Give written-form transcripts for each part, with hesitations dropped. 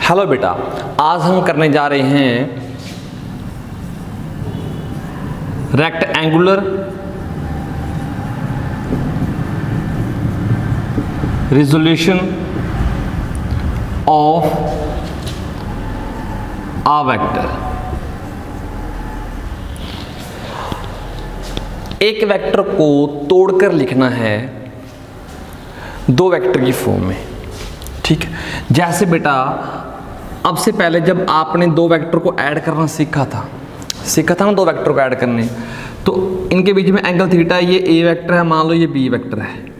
Hello बेटा, आज हम करने जा रहे हैं rectangular resolution of a vector. एक वेक्टर को तोड़कर लिखना है दो वेक्टर की फॉर्म में। ठीक है, जैसे बेटा अब से पहले जब आपने दो वेक्टर को ऐड करना सीखा था ना, दो वेक्टर को ऐड करने, तो इनके बीच में एंगल थीटा, ये ए वेक्टर है, मान लो ये बी वेक्टर है।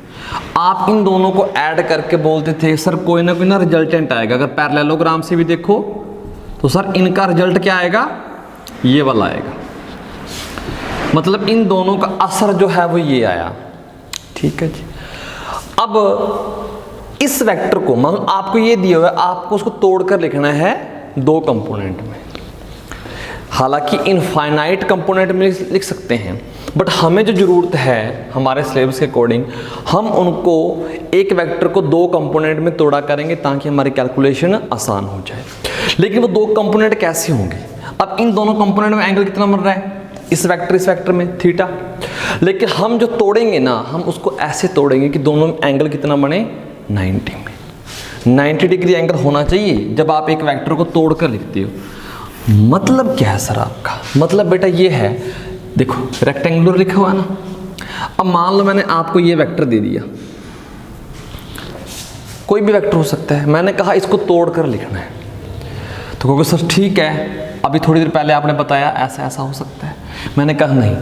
आप इन दोनों को ऐड करके बोलते थे सर कोई ना रिजल्टेंट आएगा। अगर पैरेललोग्राम से भी देखो तो सर इनका रिजल्ट क्या आएगा, ये वाला आएगा। मतलब इन दोनों का असर जो है वो ये आया। ठीक है जी। अब इस वेक्टर को मान लो आपको ये दिया हुआ है, आपको उसको तोड़कर लिखना है दो कंपोनेंट में। हालांकि इनफाइनाइट कंपोनेंट में लिख सकते हैं, बट हमें जो जरूरत है हमारे सिलेबस के अकॉर्डिंग हम उनको एक वेक्टर को दो कंपोनेंट में तोड़ा करेंगे ताकि हमारी कैलकुलेशन आसान हो जाए। लेकिन वो दो कंपोनेंट कैसे होंगे? अब इन दोनों कंपोनेंट में एंगल कितना बन रहा है, इस वेक्टर में थीटा। लेकिन हम जो तोड़ेंगे ना, हम उसको ऐसे तोड़ेंगे कि दोनों एंगल कितना बने, 90 में 90 डिग्री एंगल होना चाहिए जब आप एक वेक्टर को तोड़कर लिखते हो। मतलब क्या है सर आपका? मतलब बेटा ये है, देखो रेक्टेंगुलर लिखा हुआ है ना। अब मान लो मैंने आपको ये वेक्टर दे दिया, कोई भी वेक्टर हो सकता है, मैंने कहा इसको तोड़कर लिखना है, तो कहोगे सर ठीक है, अभी थोड़ी देर पहले आपने बताया ऐसा ऐसा हो सकता है। मैंने कहा नहीं,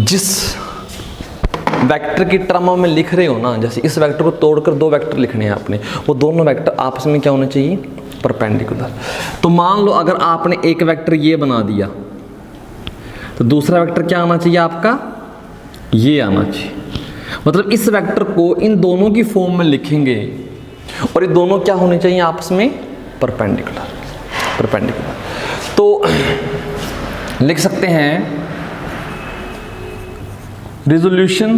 जिस वेक्टर की टर्म में लिख रहे हो ना, जैसे इस वेक्टर को तोड़कर दो वेक्टर लिखने हैं आपने, वो दोनों वेक्टर आपस में क्या होने चाहिए, परपेंडिकुलर। तो मान लो अगर आपने एक वेक्टर ये बना दिया तो दूसरा वेक्टर क्या आना चाहिए आपका, ये आना चाहिए। मतलब इस वेक्टर को इन दोनों की फॉर्म में लिखेंगे और ये दोनों क्या होने चाहिए आपस में, परपेंडिकुलर। तो लिख सकते हैं resolution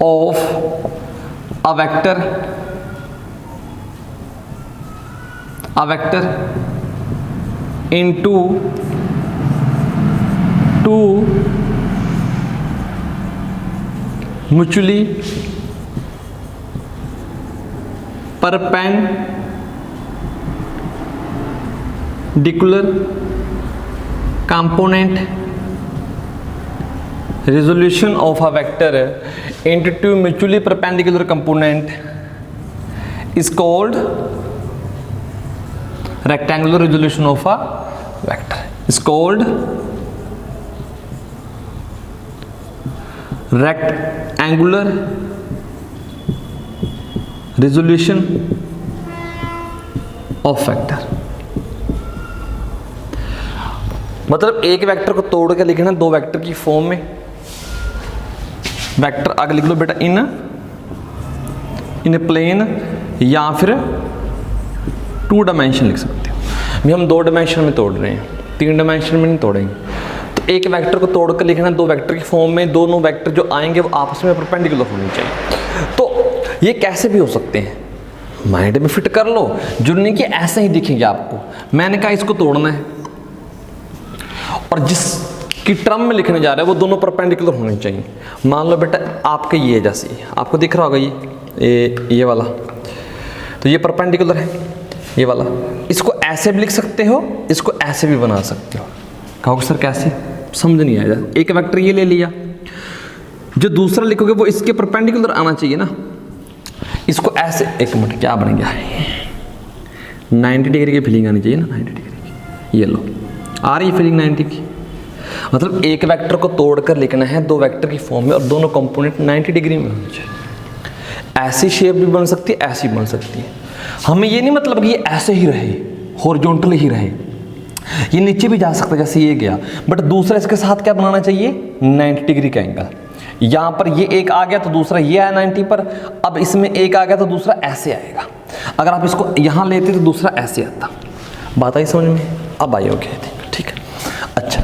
of a vector into two mutually perpendicular component. Resolution of a vector into two mutually perpendicular component is called rectangular resolution of a vector. Is called rectangular resolution of vector. मतलब एक vector को तोड़ के लिखना दो vector की form में। Vector आगे लिख लो बेटा इन प्लेन, या फिर टू डायमेंशन लिख सकते हो। अभी हम दो डायमेंशन में तोड़ रहे हैं, तीन डायमेंशन में नहीं तोड़ेंगे। तो एक वेक्टर को तोड़कर लिखना दो वेक्टर की फॉर्म में, दोनों वेक्टर जो आएंगे वो आपस में परपेंडिकुलर होने चाहिए। तो ये कैसे भी हो सकते हैं, माइंड में फिट कर लो, जुड़ने की ऐसे ही दिखेंगे आपको। मैंने कहा इसको तोड़ना है और जिसकी टर्म में लिखने जा रहे हैं वो दोनों परपेंडिकुलर होने चाहिए। मान लो बेटा आपके ये जैसे आपको दिख रहा होगा ये वाला, तो ये परपेंडिकुलर है, ये वाला। इसको ऐसे भी लिख सकते हो, इसको ऐसे भी बना सकते हो। कहोगे सर कैसे, समझ नहीं आया। एक वेक्टर ये ले लिया, जो दूसरा लिखोगे वो इसके परपेंडिकुलर आना चाहिए ना। इसको ऐसे, एक मिनट क्या बन गया, 90 डिग्री की फीलिंग आनी चाहिए ना, 90 डिग्री की। ये लो, आ रही है फीलिंग 90 की। मतलब एक वेक्टर को तोड़कर लिखना है दो वेक्टर की फॉर्म में और दोनों कंपोनेंट 90 डिग्री में होने चाहिए। ऐसी शेप भी बन सकती है, ऐसी बन सकती है। हमें ये नहीं मतलब कि ये ऐसे ही रहे, हॉरिजॉन्टल ही रहे, ये नीचे भी जा सकता है जैसे ये गया, बट दूसरा इसके साथ क्या बनाना चाहिए, 90 डिग्री का एंगल। यहाँ पर ये एक आ गया तो दूसरा ये आया 90 पर, अब इसमें एक आ गया तो दूसरा ऐसे आएगा। अगर आप इसको यहाँ लेते तो दूसरा ऐसे आता। बात आई समझ में? अब आई होगी, ठीक है। अच्छा,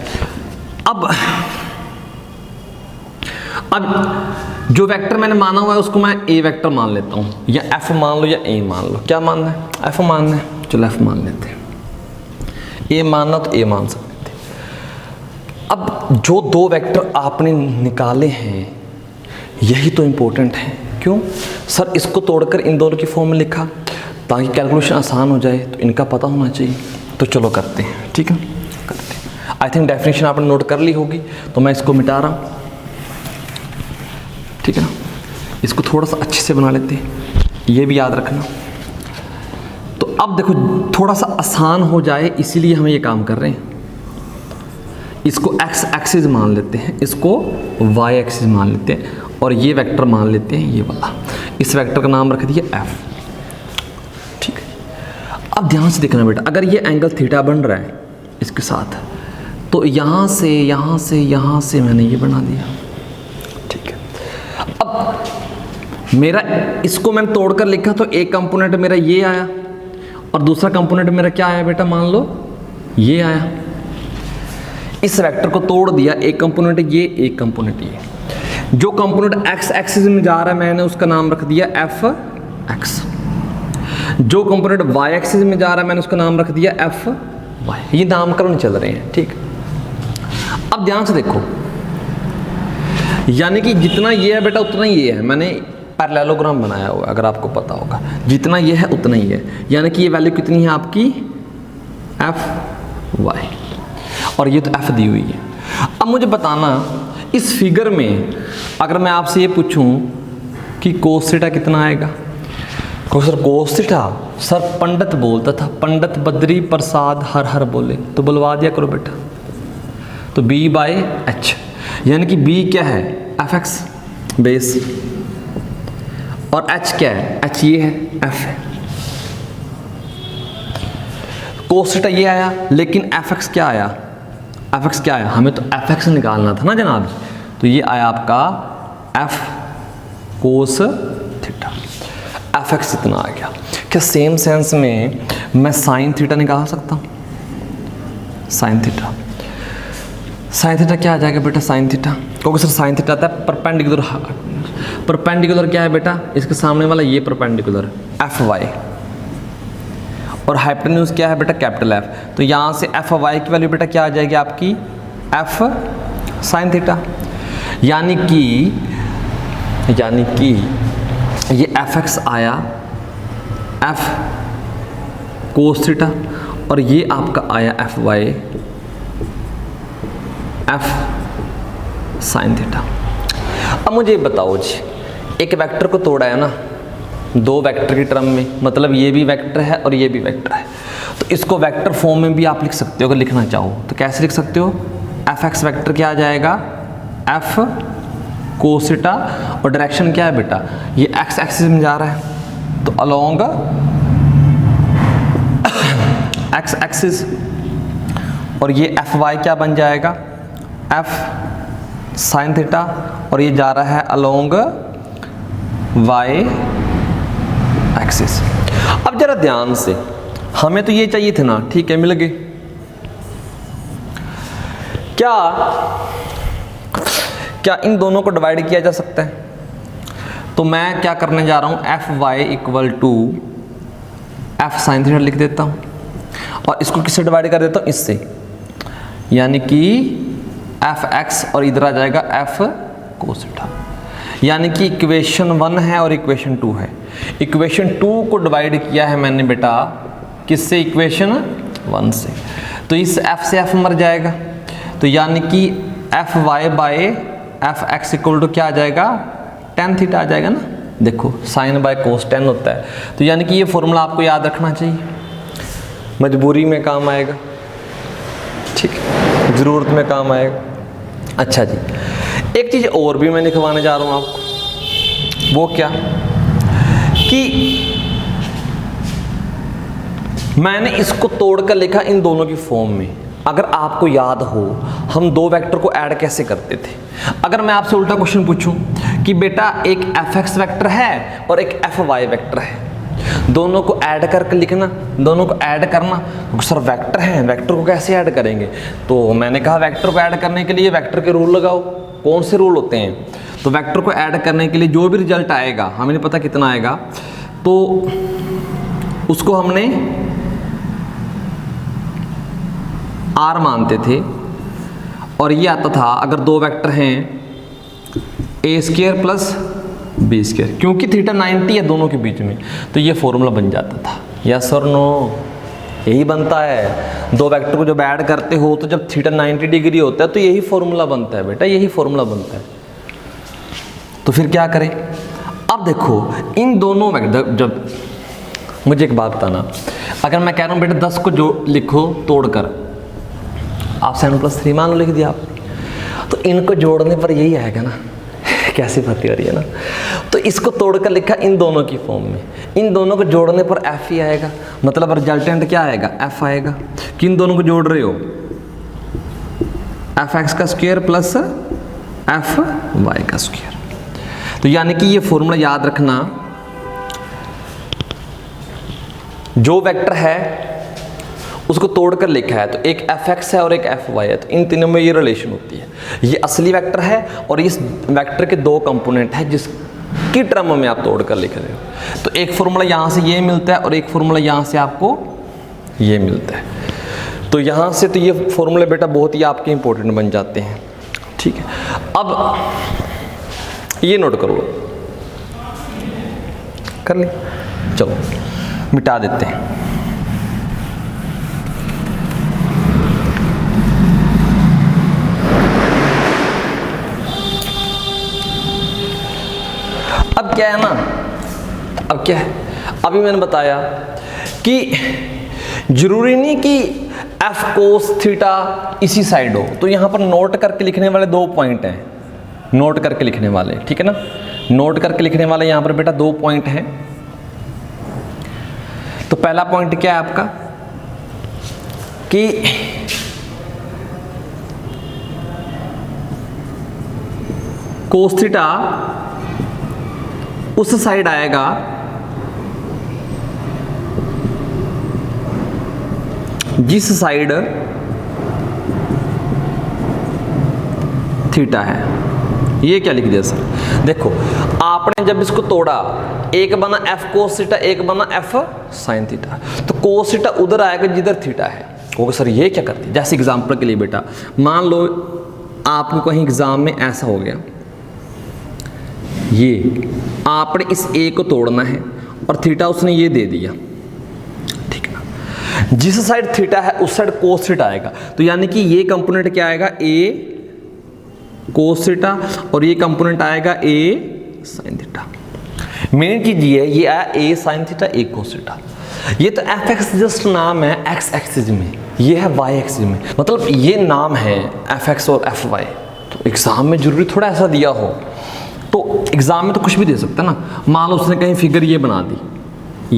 अब जो वेक्टर मैंने माना हुआ है उसको मैं ए वेक्टर मान लेता हूँ, या एफ मान लो या ए मान लो। क्या मानना है? एफ मानना है, चलो एफ मान लेते हैं। ए मानना तो ए मान सकते थे। अब जो दो वेक्टर आपने निकाले हैं यही तो इम्पोर्टेंट है। क्यों सर? इसको तोड़कर इन दोनों की फॉर्म में लिखा ताकि कैलकुलेशन आसान हो जाए, तो इनका पता होना चाहिए। तो चलो करते हैं, ठीक है, करते हैं। आई थिंक डेफिनेशन आपने नोट कर ली होगी, तो मैं इसको मिटा रहा हूँ, ठीक है ना। इसको थोड़ा सा अच्छे से बना लेते हैं, ये भी याद रखना। तो अब देखो थोड़ा सा आसान हो जाए इसीलिए हम ये काम कर रहे हैं। इसको एक्स एक्सिस मान लेते हैं, इसको वाई एक्सिस मान लेते हैं, और ये वेक्टर मान लेते हैं ये वाला। इस वेक्टर का नाम रख दिया एफ, ठीक है। अब ध्यान से देखना बेटा, अगर ये एंगल थीटा बन रहा है इसके साथ, तो यहाँ से यहाँ से यहाँ से मैंने ये बना दिया, ठीक है। अब मेरा इसको मैंने तोड़कर लिखा तो एक कंपोनेंट मेरा ये आया और दूसरा कंपोनेंट मेरा क्या आया बेटा? मान लो ये आया। इस वेक्टर को तोड़ दिया, एक कंपोनेंट ये, एक कंपोनेंट ये। जो कंपोनेंट एक्स एक्सिस में जा रहा है मैंने उसका नाम रख दिया एफ एक्स। जो कंपोनेंट वाई एक्सिस में जा रहा है मैंने उसका नाम रख दिया एफ वाई। ये नामकरण चल रहे हैं, ठीक। अब ध्यान से देखो, यानी कि जितना ये है बेटा उतना ये है। मैंने पैरेललोग्राम बनाया हुआ है, अगर आपको पता होगा, जितना ये है उतना ही है। यानी कि ये वैल्यू कितनी है आपकी? एफ वाई, और ये तो एफ दी हुई है। अब मुझे बताना, इस फिगर में अगर मैं आपसे ये पूछूं कि कोस थीटा कितना आएगा? सर कोस थीटा सर पंडित बोलता था, पंडित बद्री प्रसाद हर हर बोले, तो बुलवा दिया करो बेटा। तो बी बाई एच, यानी कि बी क्या है? एफ एक्स बेस, और एच क्या है? एच ये है, एफ है। कोस थीटा ये आया, लेकिन एफ एक्स क्या आया? एफ एक्स क्या आया? हमें तो एफ एक्स निकालना था ना जनाब। तो ये आया आपका F cos theta, F x इतना आ गया। क्या सेम सेंस में मैं साइन थीटा निकाल सकता हूँ? साइन थीटा, साइन थीटा क्या आ जाएगा बेटा? साइन थीटा, क्योंकि सर साइन थीटा आता है परपेंडिकुलर। परपेंडिकुलर क्या है बेटा? इसके सामने वाला ये परपेंडिकुलर एफ वाई, और हाइपोटेन्यूज क्या है बेटा? Capital F. तो यहाँ से एफ वाई की वैल्यू बेटा क्या आ जाएगी आपकी? F sine theta. यानी कि ये एफ एक्स आया एफ कोस थीटा, और ये आपका आया F Y F sine theta. अब मुझे बताओ जी, एक वेक्टर को तोड़ा है ना दो वेक्टर की टर्म में, मतलब ये भी वेक्टर है और ये भी वेक्टर है। तो इसको वेक्टर फॉर्म में भी आप लिख सकते हो अगर लिखना चाहो तो। कैसे लिख सकते हो? एफ एक्स वेक्टर क्या आ जाएगा? एफ कोस थीटा, और डायरेक्शन क्या है बेटा? ये एक्स एक्सिस में जा रहा है, तो अलोंग एक्स एक्सिस, और ये एफ वाई क्या बन जाएगा? एफ साइन थीटा, और ये जा रहा है अलोंग वाई एक्सिस। अब जरा ध्यान से, हमें तो ये चाहिए थे ना, ठीक है, मिल गए। क्या इन दोनों को डिवाइड किया जा सकता है? तो मैं क्या करने जा रहा हूं, F Y equal to F sine theta लिख देता हूं, और इसको किससे डिवाइड कर देता हूं? इससे, यानी कि एफ एक्स, और इधर आ जाएगा एफ कोस थीटा। यानी कि इक्वेशन 1 है और इक्वेशन 2 है। इक्वेशन 2 को डिवाइड किया है मैंने बेटा किससे? इक्वेशन 1 से। तो इस f से f मर जाएगा, तो यानी कि F Y by F X equal to क्या आ जाएगा? tan थीटा आ जाएगा ना। देखो साइन बाय कोस tan होता है, तो यानी कि ये फॉर्मूला आपको याद रखना चाहिए, मजबूरी में काम आएगा, ठीक है, ज़रूरत में काम आएगा। अच्छा जी, एक चीज़ और भी मैं लिखवाने जा रहा हूँ आपको, वो क्या कि मैंने इसको तोड़कर लिखा इन दोनों की फॉर्म में। अगर आपको याद हो हम दो वेक्टर को ऐड कैसे करते थे। अगर मैं आपसे उल्टा क्वेश्चन पूछूं कि बेटा एक एफ एक्स वैक्टर है और एक एफ वाई वैक्टर है, दोनों को ऐड करके लिखना, दोनों को ऐड करना। सर वेक्टर हैं, वेक्टर को कैसे ऐड करेंगे? तो मैंने कहा वेक्टर को ऐड करने के लिए वेक्टर के रूल लगाओ। कौन से रूल होते हैं? तो वेक्टर को ऐड करने के लिए जो भी रिजल्ट आएगा, हमें नहीं पता कितना आएगा, तो उसको हमने r मानते थे, और ये आता था अगर दो वेक्टर हैं a² प्लस b², क्योंकि थीटा 90 है दोनों के बीच में, तो ये फॉर्मूला बन जाता था। यस और नो? यही बनता है। दो वेक्टर को जब ऐड करते हो तो जब थीटा 90 डिग्री होता है तो यही फॉर्मूला बनता है बेटा, यही फॉर्मूला बनता है। तो फिर क्या करें? अब देखो इन दोनों वेक्टर, जब मुझे एक बात बताना, अगर मैं कह रहा हूँ बेटा 10 को जो लिखो तोड़कर, आप 7+3 मान लो लिख दिया आप, तो इनको जोड़ने पर यही आएगा ना। कैसी बात हो रही है ना? तो इसको तोड़कर लिखा इन दोनों की फॉर्म में, इन दोनों को जोड़ने पर f ही आएगा, मतलब रिजल्टेंट क्या आएगा? f आएगा। किन दोनों को जोड़ रहे हो? fx² plus fy²। तो यानी कि ये फॉर्मूला याद रखना, जो वेक्टर है उसको तोड़कर लिखा है, तो एक fx है और एक fy है, तो इन तीनों में ये रिलेशन होती है। ये असली वेक्टर है और इस वेक्टर के दो कंपोनेंट है जिसकी टर्म में आप तोड़कर लिख रहे हो। तो एक फॉर्मूला यहाँ से ये मिलता है और एक फॉर्मूला यहाँ से आपको ये मिलता है। तो यहाँ से तो ये फॉर्मूले बेटा बहुत ही आपके इंपॉर्टेंट बन जाते हैं। ठीक है, अब ये नोट करो, कर ली, चलो मिटा देते हैं। अब क्या है ना, अब क्या है, अभी मैंने बताया कि जरूरी नहीं कि f cos थीटा इसी साइड हो, तो यहाँ पर नोट करके लिखने वाले दो पॉइंट हैं, नोट करके लिखने वाले, ठीक है ना, नोट करके लिखने वाले यहाँ पर बेटा दो पॉइंट हैं। तो पहला पॉइंट क्या है आपका कि cos थीटा उस साइड आएगा जिस साइड थीटा है। ये क्या लिख दिया सर? देखो आपने जब इसको तोड़ा, एक बना f cos थीटा, एक बना f sin थीटा, तो cos थीटा उधर आएगा जिधर थीटा है। ओके सर, ये क्या करती है? जैसे एग्जांपल के लिए बेटा मान लो आपको कहीं एग्जाम में ऐसा हो गया, ये आपने इस a को तोड़ना है और थीटा उसने ये दे दिया, ठीक है ना, जिस साइड थीटा है उस साइड cos थीटा आएगा, तो यानी कि ये कंपोनेंट क्या आएगा? a cos थीटा, और ये कंपोनेंट आएगा a sin थीटा। मेन चीज ये है, ये आया a sin theta, a cos theta. ये तो fx जस्ट नाम है x एक्सिस में, ये है y एक्सिस में, मतलब ये नाम है fx और fy। तो एग्जाम में जरूरी थोड़ा ऐसा दिया हो, तो एग्जाम में तो कुछ भी दे सकता है ना। मान लो उसने कहीं फिगर ये बना दी,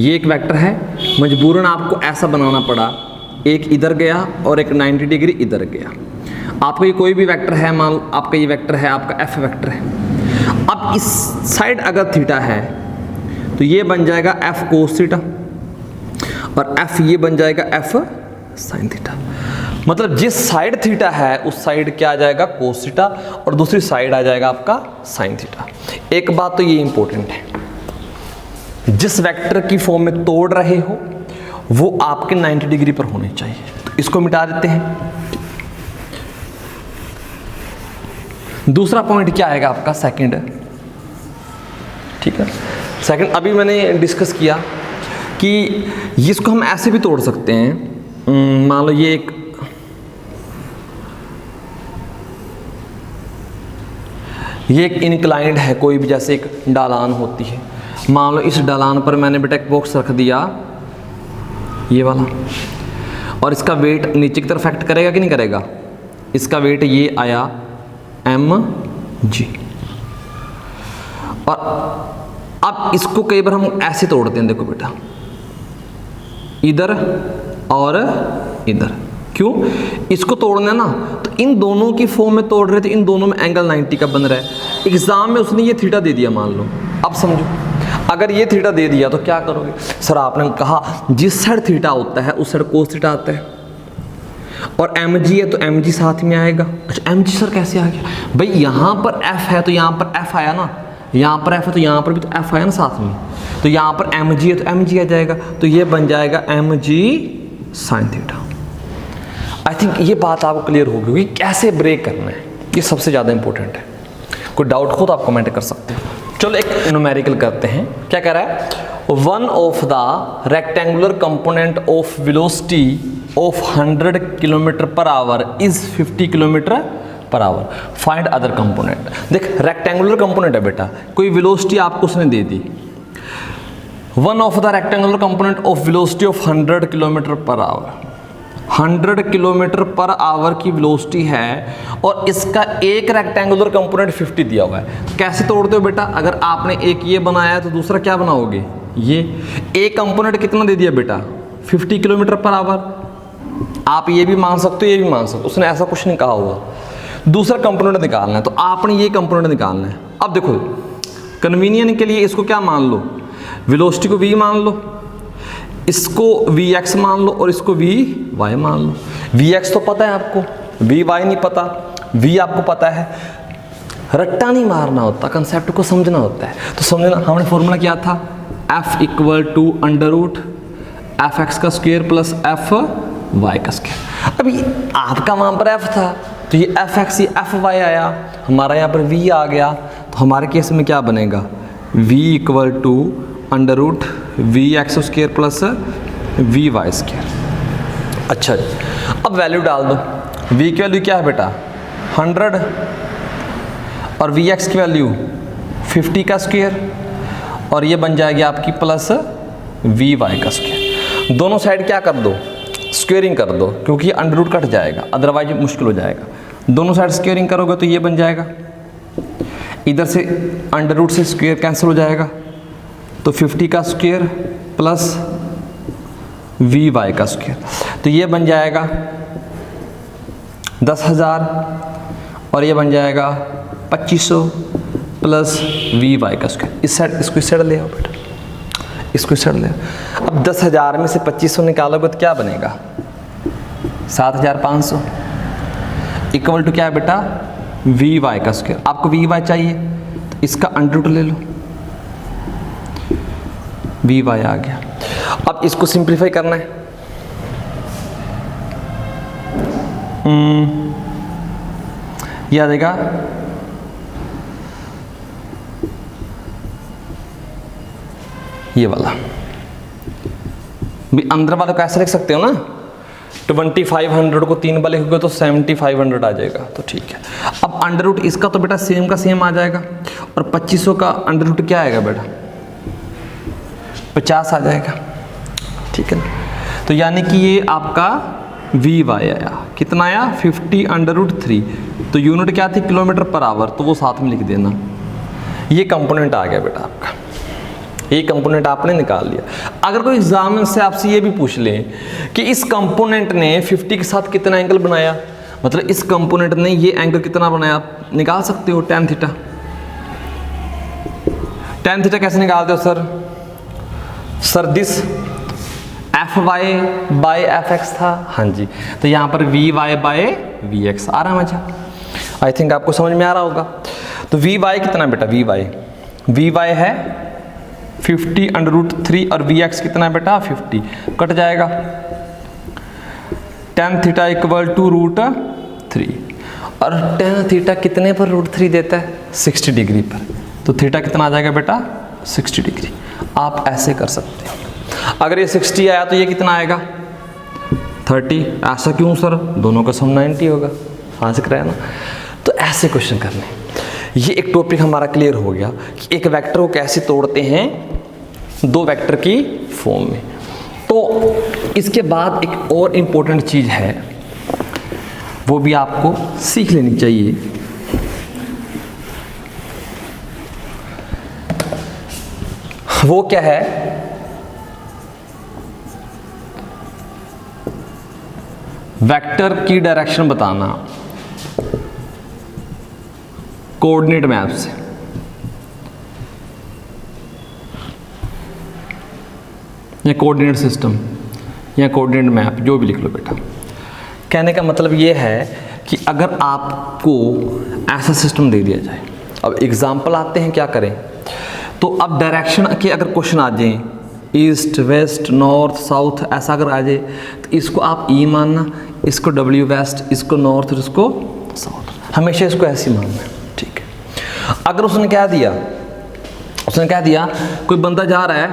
ये एक वेक्टर है, मजबूरन आपको ऐसा बनाना पड़ा, एक इधर गया और एक 90 डिग्री इधर गया। आपका ये कोई भी वेक्टर है, मान लो आपका ये वेक्टर है, आपका f वेक्टर है। अब इस साइड अगर थीटा है तो ये बन जाएगा f cos थीटा और f ये बन जाएगा f sin थीटा। मतलब जिस साइड थीटा है उस साइड क्या आ जाएगा? cos थीटा, और दूसरी साइड आ जाएगा आपका sin थीटा। एक बात तो ये इंपॉर्टेंट है, जिस वेक्टर की फॉर्म में तोड़ रहे हो वो आपके 90 डिग्री पर होने चाहिए। तो इसको मिटा देते हैं। दूसरा पॉइंट क्या आएगा आपका? सेकंड, ठीक है। सेकंड अभी मैंने डिस्कस किया कि इसको हम ऐसे भी तोड़ सकते हैं। मान लो ये एक इंक्लाइंड है, कोई भी जैसे एक ढलान होती है, मान लो इस ढलान पर मैंने बेटा एक बॉक्स रख दिया ये वाला, और इसका वेट नीचे की तरफ एक्ट करेगा कि नहीं करेगा? इसका वेट ये आया mg, और अब इसको कई बार हम ऐसे तोड़ते हैं, देखो बेटा इधर और इधर। क्यों इसको तोड़ना है ना, तो इन दोनों की फॉर्म में तोड़ रहे थे, इन दोनों में एंगल 90 का बन रहा है। एग्जाम में उसने ये थीटा दे दिया मान लो, अब समझो अगर ये थीटा दे दिया तो क्या करोगे? सर आपने कहा जिस साइड थीटा होता है उस साइड कोस थीटा आता है, और mg है तो mg साथ में आएगा। अच्छा mg सर कैसे आ गया भाई, यहाँ पर f है तो यहाँ पर f आया ना, यहाँ पर f है तो यहाँ पर भी तो f आया ना साथ में, तो यहाँ पर mg है तो mg आ जाएगा, तो ये बन जाएगा mg sin theta. I think ये बात आपको क्लियर होगी कि कैसे ब्रेक करना है, ये सबसे ज़्यादा इंपॉर्टेंट है। कोई डाउट हो तो आप कमेंट कर सकते हैं। चलो एक न्यूमेरिकल करते हैं। क्या कह रहा है, one of the rectangular component of velocity of 100 km/h is 50 km/h, find other component. देख रेक्टेंगुलर कंपोनेंट है बेटा, कोई वेलोसिटी आपको उसने दे दी, one of the rectangular component of velocity of 100 km/h, 100 km/h की वेलोसिटी है और इसका एक रेक्टेंगुलर कंपोनेंट 50 दिया हुआ है। कैसे तोड़ते हो बेटा, अगर आपने एक ये बनाया है तो दूसरा क्या बनाओगे, ये एक कंपोनेंट कितना दे दिया बेटा 50 km/h। आप ये भी मान सकते हो, ये भी मान सकते हो, उसने ऐसा कुछ नहीं कहा हुआ। दूसरा कंपोनेंट निकालना है तो आपने ये कंपोनेंट निकालना है। अब देखो कन्वीनियंट के लिए इसको क्या मान लो, वेलोसिटी को v मान लो, इसको Vx मान लो और इसको Vy मान लो। Vx तो पता है आपको, Vy नहीं पता, V आपको पता है। रट्टा नहीं मारना होता, कंसेप्ट को समझना होता है। तो समझना, हमने फॉर्मूला क्या था, F = √f(x) का स्क्वायर प्लस f(y) का स्क्वायर। अभी आपका वहाँ पर f था तो ये f(x) ये f(y) आया, हमारा यहाँ पर v आ गया, तो हमारे केस में क्या बनेगा, v = √vx² प्लस vy²। अच्छा अब वैल्यू डाल दो, v की वैल्यू क्या है बेटा 100 और vx की वैल्यू 50 का स्क्वायर, और ये बन जाएगी आपकी प्लस vy का स्क्वायर। दोनों साइड क्या कर दो, स्क्वेयरिंग कर दो, क्योंकि अंडर रूट कट जाएगा, अदरवाइज मुश्किल हो जाएगा। दोनों साइड स्क्वेयरिंग करोगे तो ये बन जाएगा, इधर से अंडर रूट से स्क्वेयर कैंसिल हो जाएगा, तो 50 का स्क्वायर प्लस vy का स्क्वायर, तो ये बन जाएगा 10,000 और ये बन जाएगा 2500 प्लस vy का स्क्वायर। इस साइड इसको इस साइड ले आओ बेटा, इसको इस साइड ले आओ। अब 10,000 में से 2500 निकालोगे तो क्या बनेगा 7,500 इक्वल टू क्या है बेटा vy का स्क्वायर। आपको vy चाहिए तो इसका अंडर रूट ले लो, vy आ गया। अब इसको सिंप्लीफाई करना है, ये आ जाएगा ये वाला, भी अंदर वाला को ऐसे लिख सकते हो ना, 2500 को 3 बार लिखोगे तो 7500 आ जाएगा, तो ठीक है। अब अंडर रूट इसका तो बेटा सेम का सेम आ जाएगा, और 2500 का अंडर रूट क्या आएगा बेटा 50 आ जाएगा, ठीक है ना। तो यानी कि ये आपका vy आया, कितना आया 50√3, तो यूनिट क्या थी km/h, तो वो साथ में लिख देना। ये कंपोनेंट आ गया बेटा आपका, ये कंपोनेंट आपने निकाल लिया। अगर कोई एग्जाम से आपसे ये भी पूछ ले कि इस कंपोनेंट ने 50 के साथ कितना एंगल बनाया, मतलब इस कंपोनेंट ने ये एंगल कितना बनाया, आप निकाल सकते हो tan थीटा। tan थीटा कैसे निकालते हो सर दिस fy/fx था, हाँ जी, तो यहाँ पर vy/vx आ रहा है मजा। आई थिंक आपको समझ में आ रहा होगा। तो vy कितना बेटा, vy है 50√3 और vx कितना बेटा 50, कट जाएगा। tan थीटा इक्वल टू √3, और tan थीटा कितने पर √3 देता है 60 डिग्री पर, तो थीटा कितना आ जाएगा बेटा 60 डिग्री। आप ऐसे कर सकते हो। अगर ये 60 आया तो ये कितना आएगा 30, ऐसा क्यों सर, दोनों का सम 90 होगा, आंसर कराया ना। तो ऐसे क्वेश्चन करने, ये एक टॉपिक हमारा क्लियर हो गया कि एक वेक्टर को कैसे तोड़ते हैं दो वेक्टर की फॉर्म में। तो इसके बाद एक और इम्पोर्टेंट चीज़ है, वो भी आपको सीख लेनी चाहिए। वो क्या है, वेक्टर की डायरेक्शन बताना कोऑर्डिनेट मैप से। या कोऑर्डिनेट सिस्टम या कोऑर्डिनेट मैप, जो भी लिख लो बेटा। कहने का मतलब ये है कि अगर आपको ऐसा सिस्टम दे दिया जाए, अब एग्जाम्पल आते हैं क्या करें, तो अब डायरेक्शन के अगर क्वेश्चन आ जाए, ईस्ट वेस्ट नॉर्थ साउथ ऐसा अगर आ जाए, तो इसको आप ई मानना, इसको डब्ल्यू वेस्ट, इसको नॉर्थ और इसको साउथ, हमेशा इसको ऐसे ही मानना है, ठीक है। अगर उसने क्या दिया, उसने क्या दिया, कोई बंदा जा रहा है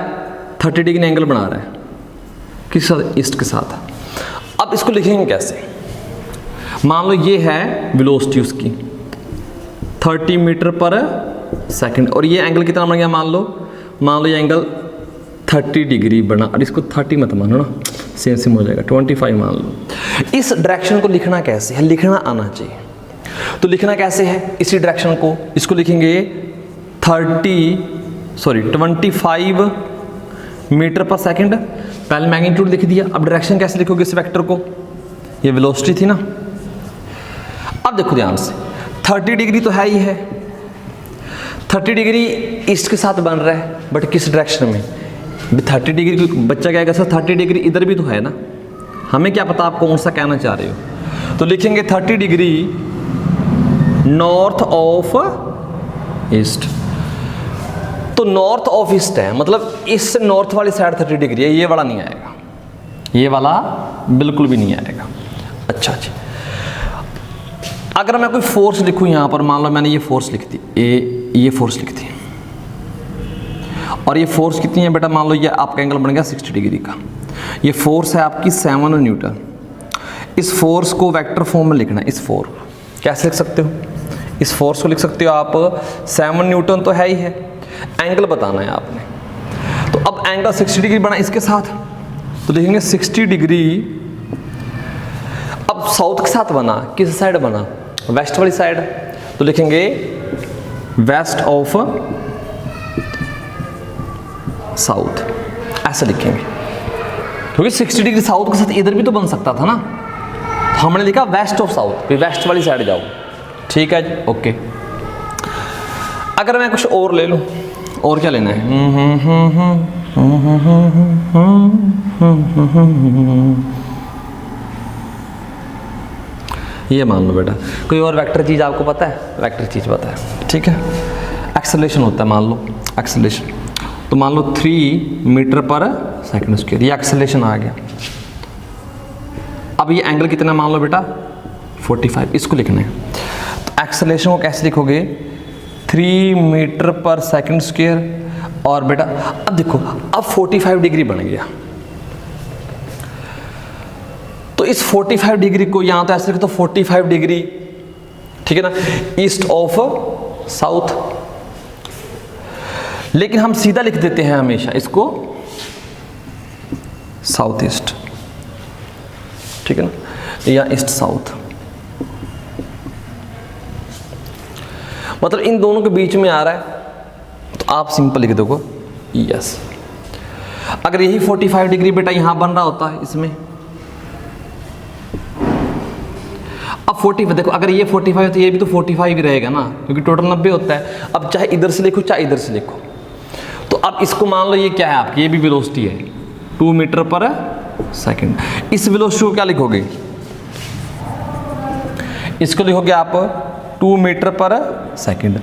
30 डिग्री एंगल बना रहा है किस साथ, ईस्ट के साथ। अब इसको लिखेंगे कैसे, मान लो ये है वेलोसिटी उसकी 30 मीटर पर सेकंड, और ये एंगल कितना बन गया, मान लो ये एंगल 30 डिग्री बना, और इसको 30 मत मानो ना, सेम हो जाएगा, 25 मान लो। इस डायरेक्शन को लिखना कैसे है, लिखना आना चाहिए। तो लिखना कैसे है इसी डायरेक्शन को, इसको लिखेंगे 25 मीटर पर सेकंड, पहले मैग्नीट्यूड लिख दिया। अब डायरेक्शन कैसे लिखोगे इस वेक्टर को, ये वेलोसिटी थी ना। अब देखो ध्यान से, 30 डिग्री तो है ही है, 30 डिग्री ईस्ट के साथ बन रहा है, बट किस डायरेक्शन में, 30 डिग्री, बच्चा क्या कहेगा सर 30 डिग्री इधर भी तो है ना, हमें क्या पता आप कौन सा कहना चाह रहे हो। तो लिखेंगे 30 डिग्री नॉर्थ ऑफ ईस्ट। तो नॉर्थ ऑफ ईस्ट है, मतलब इस नॉर्थ वाली साइड 30 डिग्री है, ये वाला नहीं आएगा, ये वाला बिल्कुल भी नहीं आएगा। अच्छा जी, अगर मैं कोई फोर्स लिखूं यहां पर, मान लो मैंने ये फोर्स लिख दी, ये फोर्स लिख दी, और ये फोर्स कितनी है बेटा, मान लो ये आपका एंगल बन गया 60 डिग्री का, ये फोर्स है आपकी 7 न्यूटन। इस फोर्स को वेक्टर फॉर्म में लिखना है, इस फोर्स कैसे लिख सकते हो, इस फोर्स को लिख सकते हो आप 7 न्यूटन तो है ही है, एंगल बताना है आपने। तो अब एंगल 60 डिग्री बना इसके साथ, तो लिखेंगे 60 डिग्री। अब साउथ के साथ बना, किस साइड बना, वेस्ट वाली साइड, तो लिखेंगे वेस्ट ऑफ साउथ, ऐसा लिखेंगे, क्योंकि 60 डिग्री साउथ के साथ इधर भी तो बन सकता था ना, तो हमने लिखा वेस्ट ऑफ साउथ, फिर वेस्ट वाली साइड जाओ, ठीक है जी, ओके। अगर मैं कुछ और ले लूं, और क्या लेना है, ये मान लो बेटा, कोई और वेक्टर चीज़ आपको पता है, वेक्टर चीज़ पता है, ठीक है। एक्सेलरेशन होता है, मान लो एक्सेलरेशन, तो मान लो 3 मीटर पर सेकंड स्क्वायर, ये एक्सेलरेशन आ गया। अब ये एंगल कितना मान लो बेटा 45, इसको लिखना है। तो एक्सेलरेशन को कैसे लिखोगे, 3 मीटर पर सेकंड स्क्वायर, और बेटा अब देखो, अब 45 डिग्री बन गया, तो इस 45 डिग्री को यहां तो ऐसे लिखो, तो 45 डिग्री, ठीक है ना, ईस्ट ऑफ साउथ। लेकिन हम सीधा लिख देते हैं हमेशा इसको साउथ ईस्ट, ठीक है ना, या ईस्ट साउथ, मतलब इन दोनों के बीच में आ रहा है, तो आप सिंपल लिख दोगे यस। अगर यही 45 डिग्री बेटा यहां बन रहा होता है इसमें, अब 45 देखो, अगर ये 45 है तो ये भी तो 45 ही रहेगा ना, क्योंकि टोटल 90 होता है। अब चाहे इधर से लिखो चाहे इधर से लिखो, तो अब इसको मान लो ये क्या है आपकी, ये भी वेलोसिटी है 2 मीटर पर सेकंड। इस वेलोसिटी को क्या लिखोगे, इसको लिखोगे आप 2 मीटर पर सेकंड।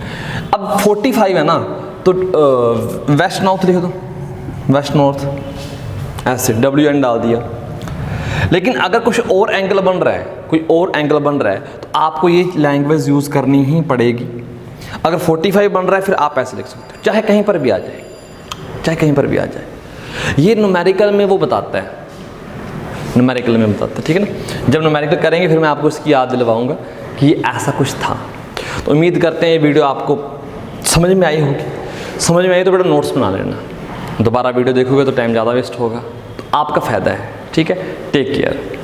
अब 45 है ना, तो वेस्ट नॉर्थ लिख दो, वेस्ट नॉर्थ ऐसे WN डाल दिया। लेकिन अगर कुछ और एंगल बन रहा है, कोई और एंगल बन रहा है, तो आपको ये लैंग्वेज यूज़ करनी ही पड़ेगी। अगर 45 बन रहा है फिर आप ऐसे लिख सकते हो, चाहे कहीं पर भी आ जाए, चाहे कहीं पर भी आ जाए। ये न्यूमेरिकल में वो बताता है, न्यूमेरिकल में बताता है, ठीक है ना। जब न्यूमेरिकल करेंगे फिर मैं आपको इसकी याद दिलवाऊंगा कि ये ऐसा कुछ था। तो उम्मीद करते हैं ये वीडियो आपको समझ में आई होगी। समझ में आई तो बेटा नोट्स बना लेना, दोबारा वीडियो देखोगे तो टाइम ज़्यादा वेस्ट होगा, तो आपका फ़ायदा है, ठीक है। Take care.